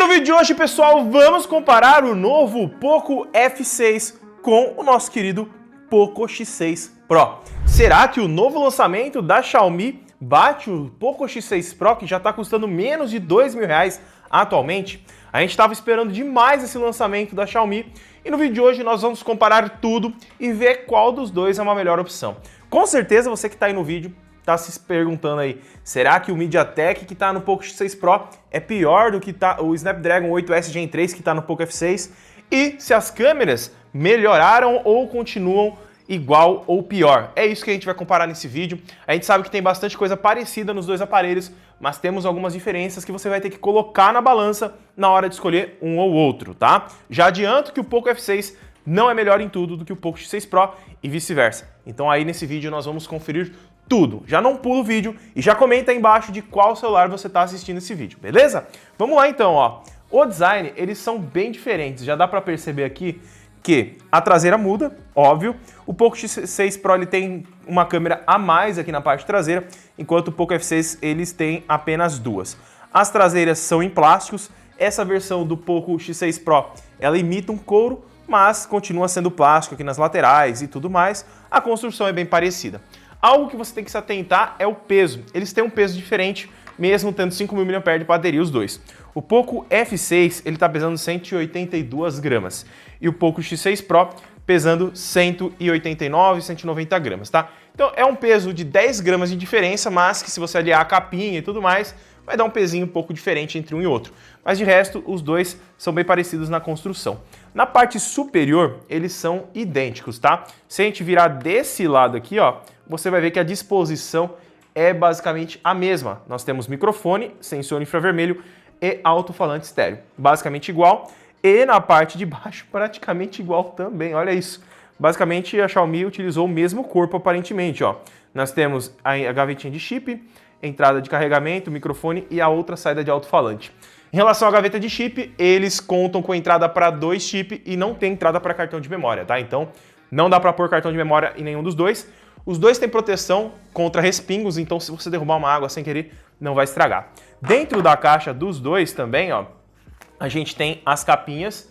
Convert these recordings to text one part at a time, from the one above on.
E no vídeo de hoje, pessoal, vamos comparar o novo Poco F6 com o nosso querido Poco X6 Pro. Será que o novo lançamento da Xiaomi bate o Poco X6 Pro, que já está custando menos de R$2.000 atualmente? A gente estava esperando demais esse lançamento da Xiaomi e no vídeo de hoje nós vamos comparar tudo e ver qual dos dois é uma melhor opção. Com certeza você que está aí no vídeo está se perguntando aí, será que o MediaTek que está no Poco X6 Pro é pior do que tá o Snapdragon 8S Gen 3 que está no Poco F6? E se as câmeras melhoraram ou continuam igual ou pior? É isso que a gente vai comparar nesse vídeo. A gente sabe que tem bastante coisa parecida nos dois aparelhos, mas temos algumas diferenças que você vai ter que colocar na balança na hora de escolher um ou outro, tá? Já adianto que o Poco F6 não é melhor em tudo do que o Poco X6 Pro e vice-versa. Então aí nesse vídeo nós vamos conferir tudo. Já não pula o vídeo e já comenta aí embaixo de qual celular você está assistindo esse vídeo, beleza? Vamos lá então, ó. O design, eles são bem diferentes. Já dá para perceber aqui que a traseira muda, óbvio. O Poco X6 Pro ele tem uma câmera a mais aqui na parte traseira, enquanto o Poco F6 eles têm apenas duas. As traseiras são em plásticos. Essa versão do Poco X6 Pro, ela imita um couro, mas continua sendo plástico aqui nas laterais e tudo mais. A construção é bem parecida. Algo que você tem que se atentar é o peso. Eles têm um peso diferente, mesmo tendo 5.000 mAh de bateria os dois. O Poco F6 ele está pesando 182 gramas e o Poco X6 Pro pesando 189, 190 gramas, tá? Então é um peso de 10 gramas de diferença, mas que se você aliar a capinha e tudo mais, vai dar um pezinho um pouco diferente entre um e outro. Mas de resto, os dois são bem parecidos na construção. Na parte superior, eles são idênticos, tá? Se a gente virar desse lado aqui, ó, você vai ver que a disposição é basicamente a mesma. Nós temos microfone, sensor infravermelho e alto-falante estéreo. Basicamente igual. E na parte de baixo, praticamente igual também. Olha isso. Basicamente, a Xiaomi utilizou o mesmo corpo, aparentemente, ó. Nós temos a gavetinha de chip, entrada de carregamento, microfone e a outra saída de alto-falante. Em relação à gaveta de chip, eles contam com entrada para 2 chips e não tem entrada para cartão de memória, tá? Então, não dá para pôr cartão de memória em nenhum dos dois. Os dois têm proteção contra respingos, então se você derrubar uma água sem querer, não vai estragar. Dentro da caixa dos dois também, ó, a gente tem as capinhas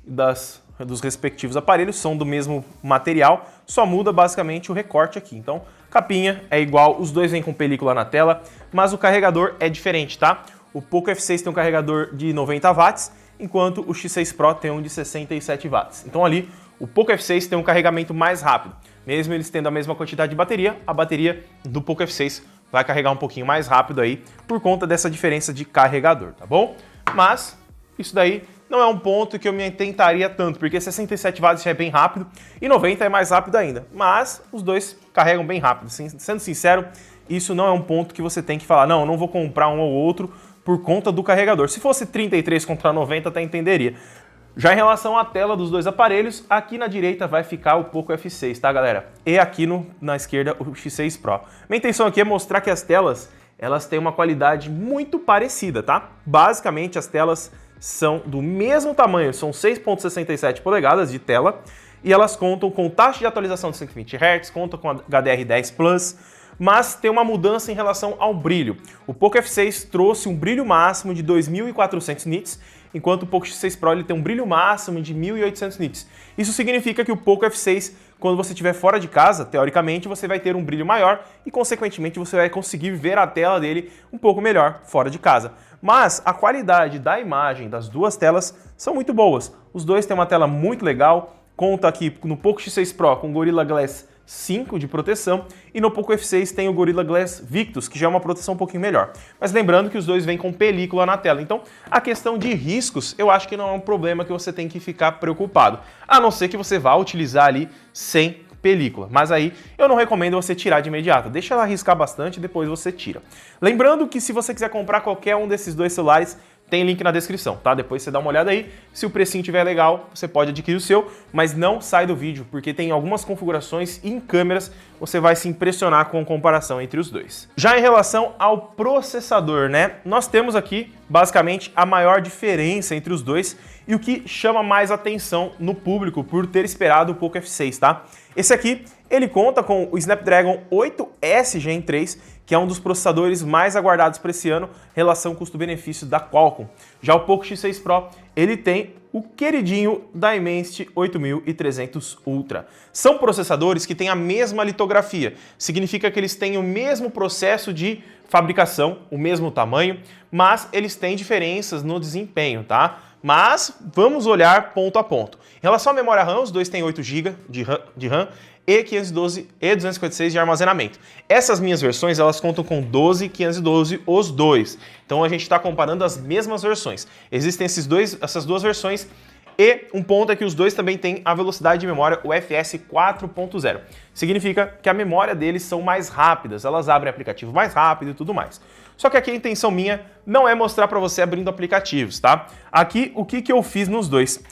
dos respectivos aparelhos, são do mesmo material, só muda basicamente o recorte aqui. Então, capinha é igual, os dois vêm com película na tela, mas o carregador é diferente, tá? O Poco F6 tem um carregador de 90 watts, enquanto o X6 Pro tem um de 67 watts. Então ali, o Poco F6 tem um carregamento mais rápido. Mesmo eles tendo a mesma quantidade de bateria, a bateria do Poco F6 vai carregar um pouquinho mais rápido aí, por conta dessa diferença de carregador, tá bom? Mas isso daí não é um ponto que eu me atentaria tanto, porque 67 watts já é bem rápido e 90 é mais rápido ainda. Mas os dois carregam bem rápido. Sendo sincero, isso não é um ponto que você tem que falar, não, eu não vou comprar um ou outro por conta do carregador. Se fosse 33 contra 90, até entenderia. Já em relação à tela dos dois aparelhos, aqui na direita vai ficar o Poco F6, tá, galera? E aqui na esquerda o X6 Pro. Minha intenção aqui é mostrar que as telas, elas têm uma qualidade muito parecida, tá? Basicamente, as telas são do mesmo tamanho, são 6.67 polegadas de tela, e elas contam com taxa de atualização de 120 Hz, contam com HDR10 Plus, mas tem uma mudança em relação ao brilho. O Poco F6 trouxe um brilho máximo de 2.400 nits, enquanto o Poco X6 Pro ele tem um brilho máximo de 1.800 nits. Isso significa que o Poco F6, quando você estiver fora de casa, teoricamente você vai ter um brilho maior e, consequentemente, você vai conseguir ver a tela dele um pouco melhor fora de casa. Mas a qualidade da imagem das duas telas são muito boas. Os dois têm uma tela muito legal, conta aqui no Poco X6 Pro com Gorilla Glass 5 de proteção e no Poco F6 tem o Gorilla Glass Victus, que já é uma proteção um pouquinho melhor. Mas lembrando que os dois vêm com película na tela, então a questão de riscos eu acho que não é um problema que você tem que ficar preocupado, a não ser que você vá utilizar ali sem película, mas aí eu não recomendo você tirar de imediato, deixa ela riscar bastante e depois você tira. Lembrando que se você quiser comprar qualquer um desses dois celulares, tem link na descrição, tá? Depois você dá uma olhada aí, se o precinho estiver legal, você pode adquirir o seu, mas não sai do vídeo, porque tem algumas configurações em câmeras, você vai se impressionar com a comparação entre os dois. Já em relação ao processador, né? Nós temos aqui, basicamente, a maior diferença entre os dois e o que chama mais atenção no público por ter esperado o Poco F6, tá? Esse aqui, ele conta com o Snapdragon 8S Gen 3, que é um dos processadores mais aguardados para esse ano, relação custo-benefício da Qualcomm. Já o Poco X6 Pro, ele tem o queridinho Dimensity 8300 Ultra. São processadores que têm a mesma litografia, significa que eles têm o mesmo processo de fabricação, o mesmo tamanho, mas eles têm diferenças no desempenho, tá? Mas vamos olhar ponto a ponto. Em relação à memória RAM, os dois têm 8 GB de RAM e 512 e 256 de armazenamento. Essas minhas versões, elas contam com 12 e 512 os dois. Então a gente está comparando as mesmas versões. Existem essas duas versões e um ponto é que os dois também têm a velocidade de memória UFS 4.0. Significa que a memória deles são mais rápidas, elas abrem aplicativo mais rápido e tudo mais. Só que aqui a intenção minha não é mostrar para você abrindo aplicativos, tá? Aqui o que eu fiz nos dois?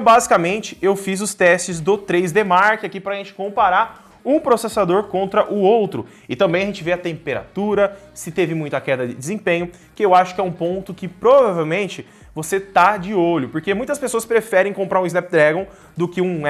Basicamente fiz os testes do 3D Mark aqui para a gente comparar um processador contra o outro. E também a gente vê a temperatura, se teve muita queda de desempenho, que eu acho que é um ponto que provavelmente você tá de olho, porque muitas pessoas preferem comprar um Snapdragon do que um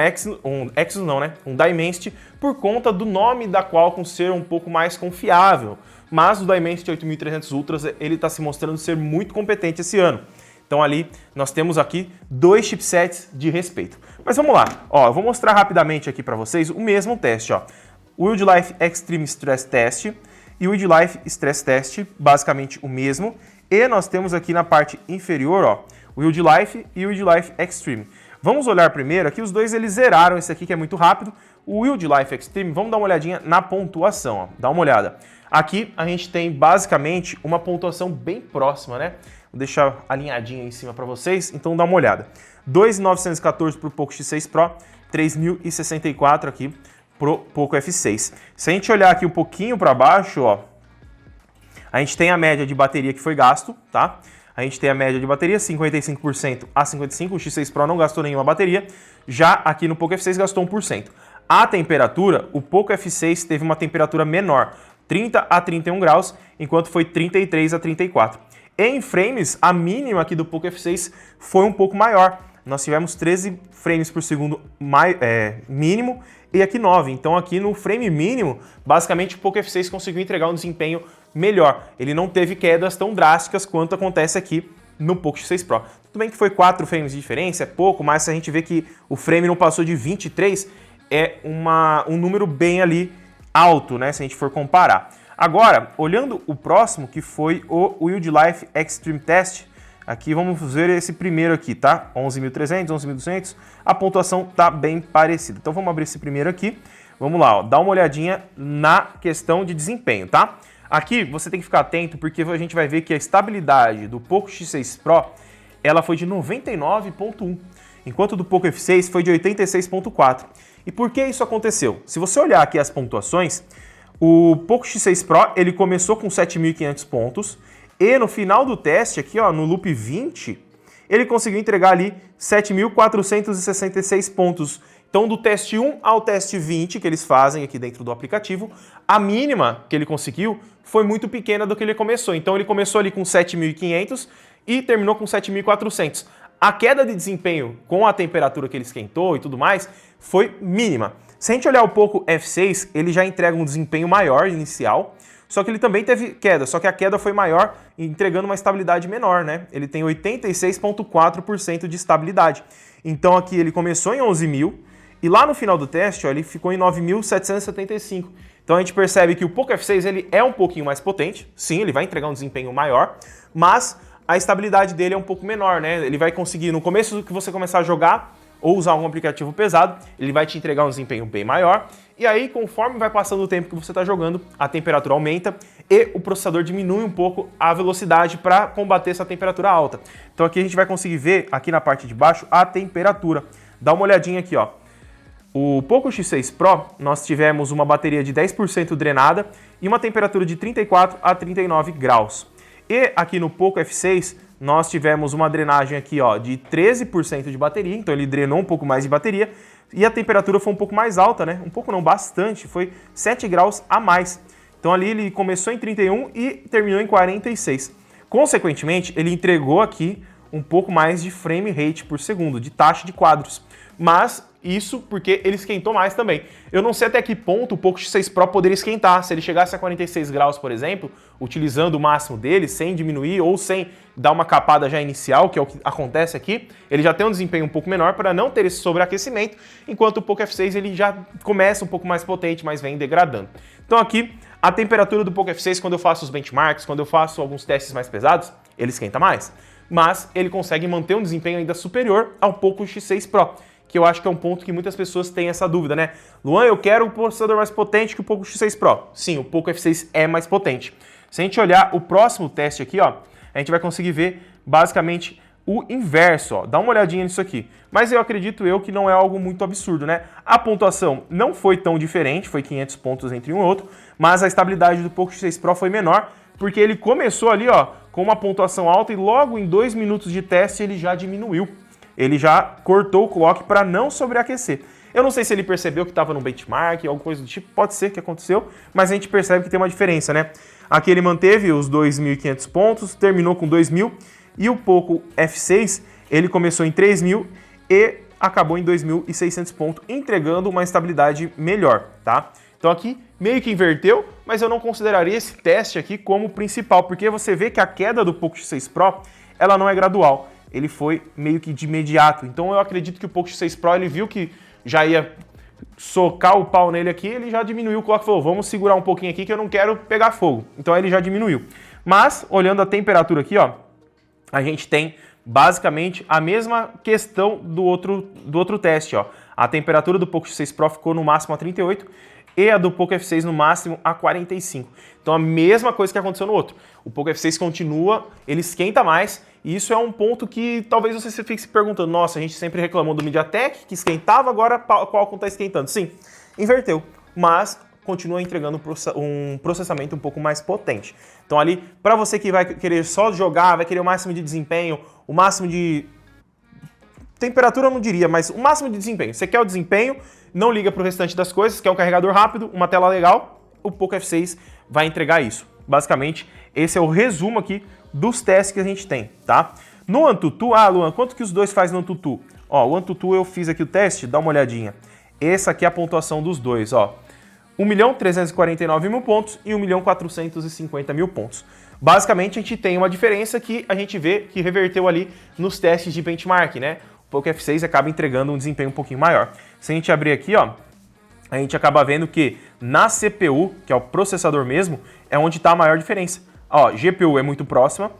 Dimensity, por conta do nome da Qualcomm ser um pouco mais confiável. Mas o Dimensity 8300 Ultra, ele está se mostrando ser muito competente esse ano. Então ali nós temos aqui dois chipsets de respeito. Mas vamos lá, ó, eu vou mostrar rapidamente aqui para vocês o mesmo teste, ó. O Wildlife Extreme Stress Test e o Wildlife Stress Test, basicamente o mesmo. E nós temos aqui na parte inferior, ó, o Wildlife e o Wildlife Extreme. Vamos olhar primeiro aqui, os dois eles zeraram esse aqui que é muito rápido. O Wildlife Extreme, vamos dar uma olhadinha na pontuação, ó, dá uma olhada. Aqui a gente tem basicamente uma pontuação bem próxima, né? Vou deixar alinhadinho aí em cima para vocês, então dá uma olhada. 2.914 para o Poco X6 Pro, 3.064 aqui para o Poco F6. Se a gente olhar aqui um pouquinho para baixo, ó, a gente tem a média de bateria que foi gasto, tá? A gente tem a média de bateria, 55% a 55%, o X6 Pro não gastou nenhuma bateria, já aqui no Poco F6 gastou 1%. A temperatura, o Poco F6 teve uma temperatura menor, 30 a 31 graus, enquanto foi 33 a 34. Em frames, a mínima aqui do Poco F6 foi um pouco maior. Nós tivemos 13 frames por segundo mínimo e aqui 9. Então aqui no frame mínimo, basicamente o Poco F6 conseguiu entregar um desempenho melhor. Ele não teve quedas tão drásticas quanto acontece aqui no Poco X6 Pro. Tudo bem que foi 4 frames de diferença, é pouco, mas se a gente vê que o frame não passou de 23, é um número bem ali alto, né, se a gente for comparar. Agora, olhando o próximo, que foi o Wildlife Extreme Test, aqui vamos ver esse primeiro aqui, tá? 11.300, 11.200, a pontuação tá bem parecida. Então vamos abrir esse primeiro aqui, vamos lá, ó, dá uma olhadinha na questão de desempenho, tá? Aqui você tem que ficar atento porque a gente vai ver que a estabilidade do Poco X6 Pro, ela foi de 99.1, enquanto do Poco F6 foi de 86.4. E por que isso aconteceu? Se você olhar aqui as pontuações, o Poco X6 Pro, ele começou com 7.500 pontos e no final do teste aqui, ó, no loop 20, ele conseguiu entregar ali 7.466 pontos. Então, do teste 1 ao teste 20 que eles fazem aqui dentro do aplicativo, a mínima que ele conseguiu foi muito pequena do que ele começou. Então, ele começou ali com 7.500 e terminou com 7.400. A queda de desempenho com a temperatura que ele esquentou e tudo mais foi mínima. Se a gente olhar o Poco F6, ele já entrega um desempenho maior inicial, só que ele também teve queda, só que a queda foi maior, entregando uma estabilidade menor, né? Ele tem 86,4% de estabilidade. Então aqui ele começou em 11.000 e lá no final do teste, ó, ele ficou em 9.775. Então a gente percebe que o Poco F6 ele é um pouquinho mais potente, sim, ele vai entregar um desempenho maior, mas a estabilidade dele é um pouco menor, né? Ele vai conseguir, no começo que você começar a jogar ou usar algum aplicativo pesado, ele vai te entregar um desempenho bem maior. E aí, conforme vai passando o tempo que você está jogando, a temperatura aumenta e o processador diminui um pouco a velocidade para combater essa temperatura alta. Então aqui a gente vai conseguir ver, aqui na parte de baixo, a temperatura. Dá uma olhadinha aqui, ó. O Poco X6 Pro, nós tivemos uma bateria de 10% drenada e uma temperatura de 34 a 39 graus. E aqui no Poco F6, nós tivemos uma drenagem aqui, ó, de 13% de bateria, então ele drenou um pouco mais de bateria, e a temperatura foi um pouco mais alta, né? Um pouco não, bastante, foi 7 graus a mais. Então ali ele começou em 31 e terminou em 46. Consequentemente, ele entregou aqui um pouco mais de frame rate por segundo, de taxa de quadros. Mas isso porque ele esquentou mais também. Eu não sei até que ponto o Poco X6 Pro poderia esquentar. Se ele chegasse a 46 graus, por exemplo, utilizando o máximo dele, sem diminuir ou sem dar uma capada já inicial, que é o que acontece aqui, ele já tem um desempenho um pouco menor para não ter esse sobreaquecimento, enquanto o Poco F6 ele já começa um pouco mais potente, mas vem degradando. Então aqui, a temperatura do Poco F6, quando eu faço os benchmarks, quando eu faço alguns testes mais pesados, ele esquenta mais. Mas ele consegue manter um desempenho ainda superior ao Poco X6 Pro, que eu acho que é um ponto que muitas pessoas têm essa dúvida, né? Luan, eu quero um processador mais potente que o Poco X6 Pro. Sim, o Poco F6 é mais potente. Se a gente olhar o próximo teste aqui, ó, a gente vai conseguir ver basicamente o inverso, ó. Dá uma olhadinha nisso aqui. Mas eu acredito que não é algo muito absurdo, né? A pontuação não foi tão diferente, foi 500 pontos entre um e outro, mas a estabilidade do Poco X6 Pro foi menor, porque ele começou ali, ó, com uma pontuação alta e logo em 2 minutos de teste ele já diminuiu. Ele já cortou o clock para não sobreaquecer. Eu não sei se ele percebeu que estava no benchmark, alguma coisa do tipo, pode ser que aconteceu, mas a gente percebe que tem uma diferença, né? Aqui ele manteve os 2.500 pontos, terminou com 2.000, e o Poco F6, ele começou em 3.000 e acabou em 2.600 pontos, entregando uma estabilidade melhor, tá? Então aqui meio que inverteu, mas eu não consideraria esse teste aqui como principal, porque você vê que a queda do Poco X6 Pro, ela não é gradual. Ele foi meio que de imediato. Então eu acredito que o Poco X6 Pro, ele viu que já ia socar o pau nele aqui, ele já diminuiu o clock e falou, vamos segurar um pouquinho aqui que eu não quero pegar fogo. Então aí ele já diminuiu. Mas, olhando a temperatura aqui, ó, a gente tem basicamente a mesma questão do outro teste, ó. A temperatura do Poco X6 Pro ficou no máximo a 38 e a do Poco F6 no máximo a 45. Então a mesma coisa que aconteceu no outro. O Poco F6 continua, ele esquenta mais, e isso é um ponto que talvez você fique se perguntando, nossa, a gente sempre reclamou do MediaTek, que esquentava, agora a Qualcomm está esquentando. Sim, inverteu, mas continua entregando um processamento um pouco mais potente. Então ali, para você que vai querer só jogar, vai querer o máximo de desempenho, o máximo de temperatura eu não diria, mas o máximo de desempenho. Você quer o desempenho, não liga para o restante das coisas, quer um carregador rápido, uma tela legal, o Poco F6 vai entregar isso. Basicamente, esse é o resumo aqui dos testes que a gente tem, tá? No AnTuTu, Luan, quanto que os dois fazem no AnTuTu? Ó, o AnTuTu eu fiz aqui o teste, dá uma olhadinha. Essa aqui é a pontuação dos dois, ó. 1.349.000 pontos e 1.450.000 pontos. Basicamente, a gente tem uma diferença que a gente vê que reverteu ali nos testes de benchmark, né? O Poco F6 acaba entregando um desempenho um pouquinho maior. Se a gente abrir aqui, ó, a gente acaba vendo que na CPU, que é o processador mesmo, é onde está a maior diferença. Ó, GPU é muito próxima,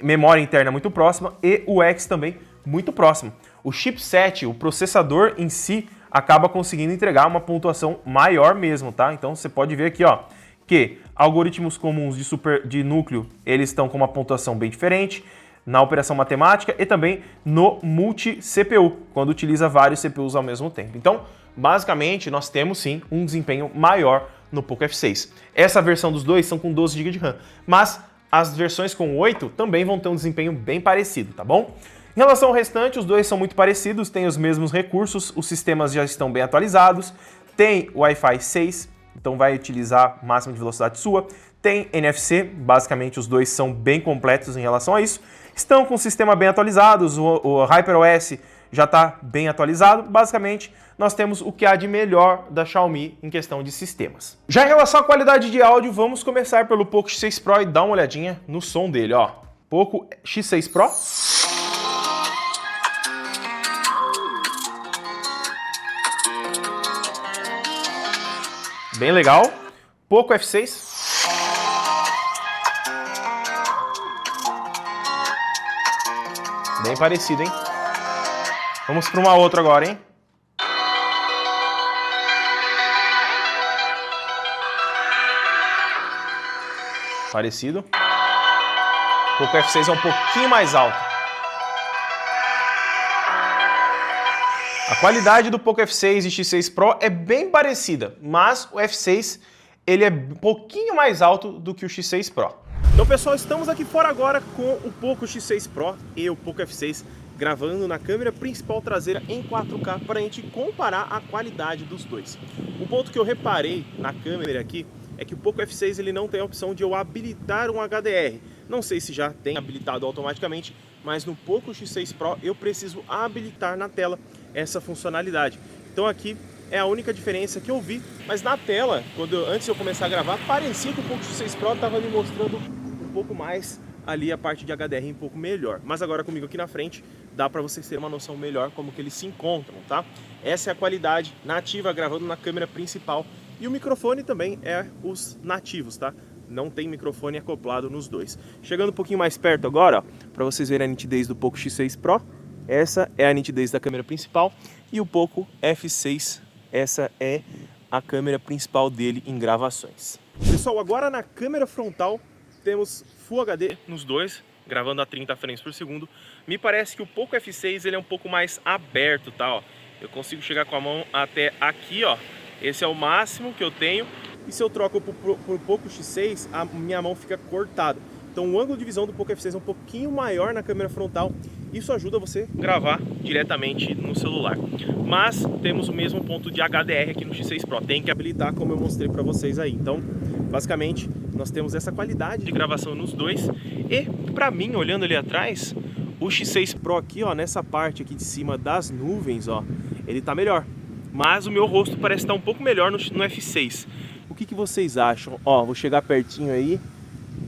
memória interna é muito próxima e o X também muito próximo. O chipset, o processador em si, acaba conseguindo entregar uma pontuação maior mesmo, tá? Então você pode ver aqui, ó, que algoritmos comuns de núcleo, eles estão com uma pontuação bem diferente na operação matemática e também no multi-CPU, quando utiliza vários CPUs ao mesmo tempo. Então, basicamente, nós temos sim um desempenho maior no Poco F6. Essa versão dos dois são com 12 GB de RAM, mas as versões com 8 também vão ter um desempenho bem parecido, tá bom? Em relação ao restante, os dois são muito parecidos, têm os mesmos recursos, os sistemas já estão bem atualizados, tem Wi-Fi 6, então vai utilizar o máximo de velocidade sua, tem NFC, basicamente os dois são bem completos em relação a isso, estão com o sistema bem atualizados, o HyperOS já está bem atualizado, basicamente nós temos o que há de melhor da Xiaomi em questão de sistemas. Já em relação à qualidade de áudio, vamos começar pelo Poco X6 Pro e dar uma olhadinha no som dele, ó. Poco X6 Pro. Bem legal. Poco F6. Bem parecido, hein? Vamos para uma outra agora, hein? Parecido. O Poco F6 é um pouquinho mais alto. A qualidade do Poco F6 e X6 Pro é bem parecida, mas o F6 ele é um pouquinho mais alto do que o X6 Pro. Então, pessoal, estamos aqui fora agora com o Poco X6 Pro e o Poco F6 gravando na câmera principal traseira em 4K para a gente comparar a qualidade dos dois. Um ponto que eu reparei na câmera aqui é que o Poco F6 ele não tem a opção de eu habilitar um HDR. Não sei se já tem habilitado automaticamente, mas no Poco X6 Pro eu preciso habilitar na tela essa funcionalidade. Então aqui é a única diferença que eu vi, mas na tela, antes de eu começar a gravar, parecia que o Poco X6 Pro estava me mostrando um pouco mais ali a parte de HDR um pouco melhor. Mas agora comigo aqui na frente, dá para vocês terem uma noção melhor como que eles se encontram, tá? Essa é a qualidade nativa gravando na câmera principal e o microfone também é os nativos, tá? Não tem microfone acoplado nos dois. Chegando um pouquinho mais perto agora, para vocês verem a nitidez do Poco X6 Pro, essa é a nitidez da câmera principal e o Poco F6, essa é a câmera principal dele em gravações. Pessoal, agora na câmera frontal temos Full HD nos dois, gravando a 30 frames por segundo. Me parece que o Poco F6 ele é um pouco mais aberto, tá? Ó, eu consigo chegar com a mão até aqui, ó. Esse é o máximo que eu tenho. E se eu troco por Poco X6, a minha mão fica cortada. Então o ângulo de visão do Poco F6 é um pouquinho maior na câmera frontal. Isso ajuda você a gravar diretamente no celular. Mas temos o mesmo ponto de HDR aqui no X6 Pro. Tem que habilitar como eu mostrei para vocês aí. Então, basicamente, nós temos essa qualidade de gravação nos dois. E, para mim, olhando ali atrás, o X6 Pro aqui, ó, nessa parte aqui de cima das nuvens, ó, ele tá melhor. Mas o meu rosto parece estar um pouco melhor no F6. O que vocês acham? Ó, vou chegar pertinho aí.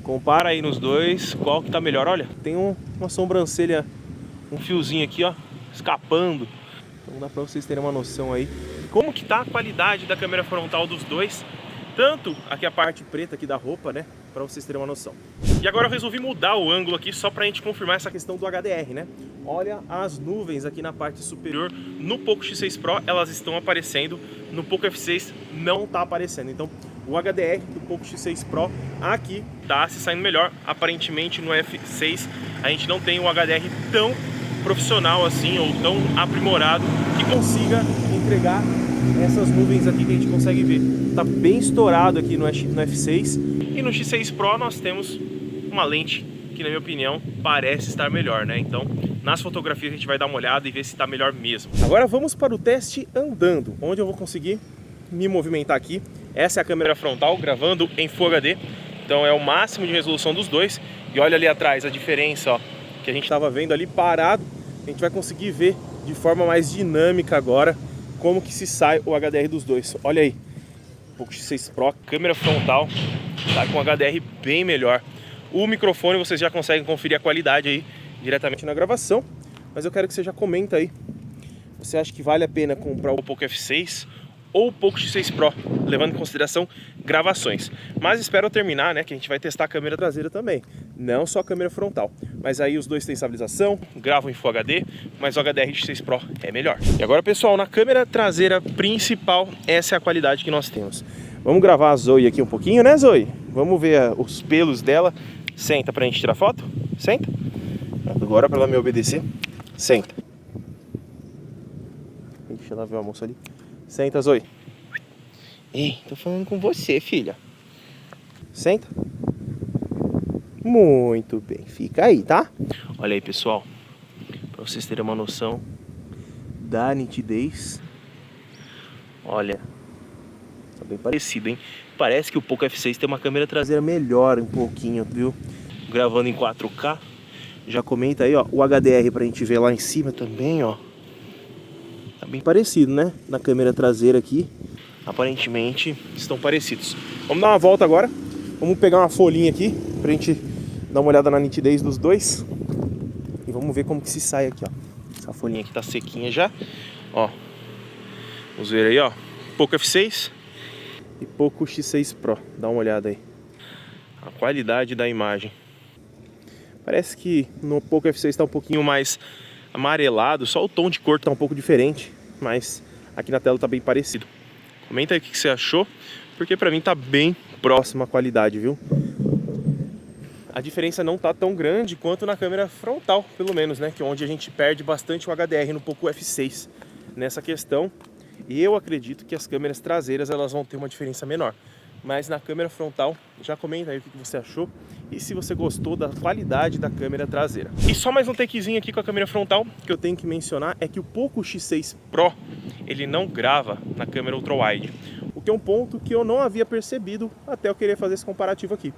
Compara aí nos dois, qual que tá melhor. Olha, tem uma sobrancelha, um fiozinho aqui, ó, escapando. Então dá pra vocês terem uma noção aí como que tá a qualidade da câmera frontal dos dois. Tanto aqui a parte preta aqui da roupa, né, pra vocês terem uma noção. E agora eu resolvi mudar o ângulo aqui só pra gente confirmar essa questão do HDR, né. Olha as nuvens aqui na parte superior. No Poco X6 Pro elas estão aparecendo, no Poco F6 não tá aparecendo. Então o HDR do Poco X6 Pro aqui tá se saindo melhor. Aparentemente no F6 a gente não tem um HDR tão profissional assim, ou tão aprimorado, que consiga entregar essas nuvens aqui que a gente consegue ver. Tá bem estourado aqui no F6. E no X6 Pro nós temos uma lente que, na minha opinião, parece estar melhor, né? Então, nas fotografias a gente vai dar uma olhada e ver se está melhor mesmo. Agora vamos para o teste andando, onde eu vou conseguir me movimentar aqui. Essa é a câmera frontal gravando em Full HD. Então é o máximo de resolução dos dois. E olha ali atrás a diferença, ó, que a gente estava vendo ali parado. A gente vai conseguir ver de forma mais dinâmica agora como que se sai o HDR dos dois. Olha aí, Poco X6 Pro, câmera frontal, tá com HDR bem melhor. O microfone vocês já conseguem conferir a qualidade aí diretamente na gravação, mas eu quero que você já comenta aí. Você acha que vale a pena comprar o Poco F6 ou o Poco X6 Pro, levando em consideração gravações? Mas espero terminar, né, que a gente vai testar a câmera traseira também, não só a câmera frontal. Mas aí os dois têm estabilização, gravam em Full HD, mas o HDR de X6 Pro é melhor. E agora, pessoal, na câmera traseira principal, essa é a qualidade que nós temos. Vamos gravar a Zoe aqui um pouquinho, né, Zoe? Vamos ver os pelos dela. Senta pra gente tirar foto. Senta. Agora pra ela me obedecer. Senta. Deixa ela ver o almoço ali. Senta, Zoe. Ei, tô falando com você, filha. Senta. Muito bem. Fica aí, tá? Olha aí, pessoal. Pra vocês terem uma noção da nitidez. Olha. Tá bem parecido, hein? Parece que o Poco F6 tem uma câmera traseira melhor um pouquinho, viu? Gravando em 4K. Já comenta aí, ó, o HDR pra gente ver lá em cima também, ó. Tá bem parecido, né? Na câmera traseira aqui. Aparentemente estão parecidos. Vamos dar uma volta agora. Vamos pegar uma folhinha aqui pra gente dar uma olhada na nitidez dos dois. E vamos ver como que se sai aqui, ó. Essa folhinha aqui tá sequinha já. Ó. Vamos ver aí, ó. Poco F6 e Poco X6 Pro. Dá uma olhada aí. A qualidade da imagem. Parece que no Poco F6 está um pouquinho mais amarelado. Só o tom de cor tá um pouco diferente. Mas aqui na tela tá bem parecido. Comenta aí o que você achou. Porque pra mim tá bem próxima a qualidade, viu? A diferença não tá tão grande quanto na câmera frontal, pelo menos, né? Que é onde a gente perde bastante o HDR no Poco F6 nessa questão. E eu acredito que as câmeras traseiras elas vão ter uma diferença menor. Mas na câmera frontal, já comenta aí o que você achou e se você gostou da qualidade da câmera traseira. E só mais um takezinho aqui com a câmera frontal que eu tenho que mencionar é que o Poco X6 Pro, ele não grava na câmera ultra-wide. O que é um ponto que eu não havia percebido até eu querer fazer esse comparativo aqui.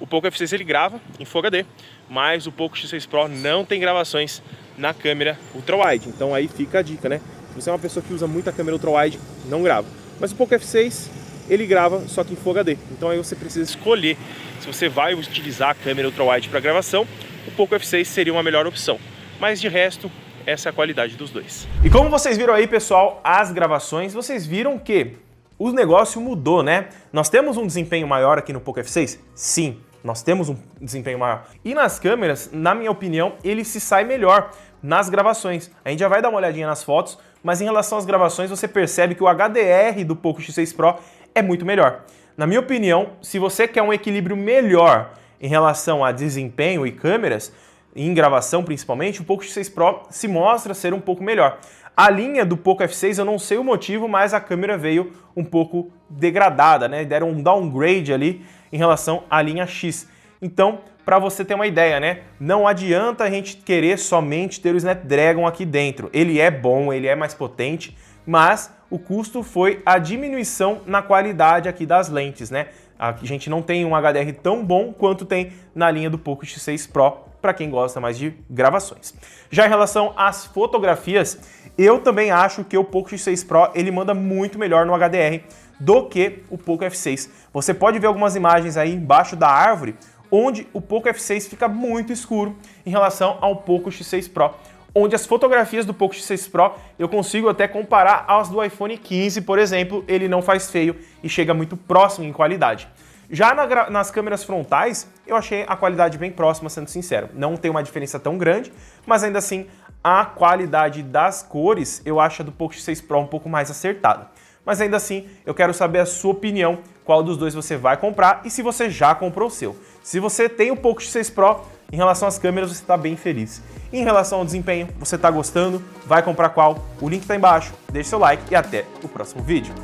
O Poco F6 ele grava em Full HD, mas o Poco X6 Pro não tem gravações na câmera ultrawide. Então aí fica a dica, né? Se você é uma pessoa que usa muito a câmera ultrawide, não grava. Mas o Poco F6 ele grava só que em Full HD. Então aí você precisa escolher se você vai utilizar a câmera ultrawide para gravação. O Poco F6 seria uma melhor opção. Mas de resto, essa é a qualidade dos dois. E como vocês viram aí, pessoal, as gravações, vocês viram que o negócio mudou, né? Nós temos um desempenho maior aqui no Poco F6? Sim, nós temos um desempenho maior. E nas câmeras, na minha opinião, ele se sai melhor nas gravações. A gente já vai dar uma olhadinha nas fotos, mas em relação às gravações, você percebe que o HDR do Poco X6 Pro é muito melhor. Na minha opinião, se você quer um equilíbrio melhor em relação a desempenho e câmeras, em gravação principalmente, o Poco X6 Pro se mostra ser um pouco melhor. A linha do Poco F6 eu não sei o motivo, mas a câmera veio um pouco degradada, né? Deram um downgrade ali em relação à linha X. Então, para você ter uma ideia, né? Não adianta a gente querer somente ter o Snapdragon aqui dentro. Ele é bom, ele é mais potente, mas o custo foi a diminuição na qualidade aqui das lentes, né? A gente não tem um HDR tão bom quanto tem na linha do Poco X6 Pro, para quem gosta mais de gravações. Já em relação às fotografias, eu também acho que o Poco X6 Pro ele manda muito melhor no HDR do que o Poco F6. Você pode ver algumas imagens aí embaixo da árvore, onde o Poco F6 fica muito escuro em relação ao Poco X6 Pro, onde as fotografias do Poco X6 Pro eu consigo até comparar às do iPhone 15, por exemplo, ele não faz feio e chega muito próximo em qualidade. Já nas câmeras frontais, eu achei a qualidade bem próxima, sendo sincero. Não tem uma diferença tão grande, mas ainda assim, a qualidade das cores, eu acho a do Poco X6 Pro um pouco mais acertada. Mas ainda assim, eu quero saber a sua opinião, qual dos dois você vai comprar e se você já comprou o seu. Se você tem o Poco X6 Pro, em relação às câmeras, você está bem feliz. Em relação ao desempenho, você está gostando? Vai comprar qual? O link está embaixo. Deixe seu like e até o próximo vídeo.